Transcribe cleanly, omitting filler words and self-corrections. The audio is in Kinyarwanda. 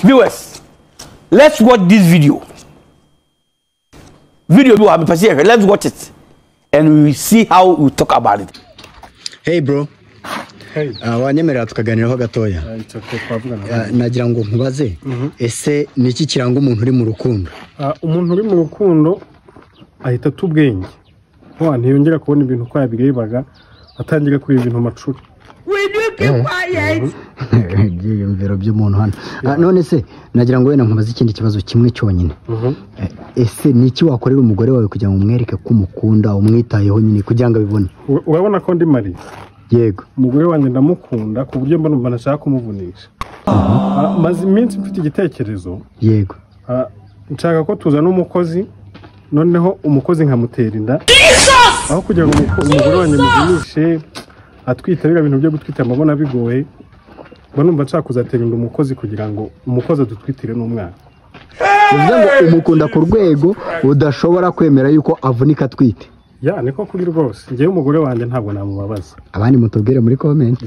Viewers, let's watch this video. Let's watch it and we will see how we talk about it. Hey bro. Hey. Wanyemerera tukaganiraho gatoya. Nagira ngo nkubaze ese niki kiranga umuntu uri mu rukundo? Umuntu uri mu rukundo ahita tubwenge. Ho ntiyongera kubona ibintu kwa birebaga atangira kuri ibintu macuri. Byiyumviro by'umuntu hano. None se nagira ngo wena nkubaze ikindi kibazo kimwe cyonyine. Ese niki wakorera umugore wawe kugira ngo umwereke ko umukunda umwitayeho nyine kugira ngo abibone? Urabona ko ndi mari. Yego. Umugore wanjye ndamukunda ku buryo mbona nashaka kumuvunisha. Maze iminsi mfite igitekerezo. Yego. Nshaka ko tuzana umukozi noneho umukozi nkamutera inda. Aho kugira ngo umugore wanjye muvunishe atwitabira ibintu byo gutwita amabona bigoye. Numva nshaka kuzatera inda umukozi kugira ngo umukozi adutwitire n'umwana. Uvuga ngo umukunda ku rwego udashobora kwemera yuko avunika twite. Ya niko kuri rwose. Ngiye umugore wanjye ntabwo namubabaza. Abandi mutubwire muri comment.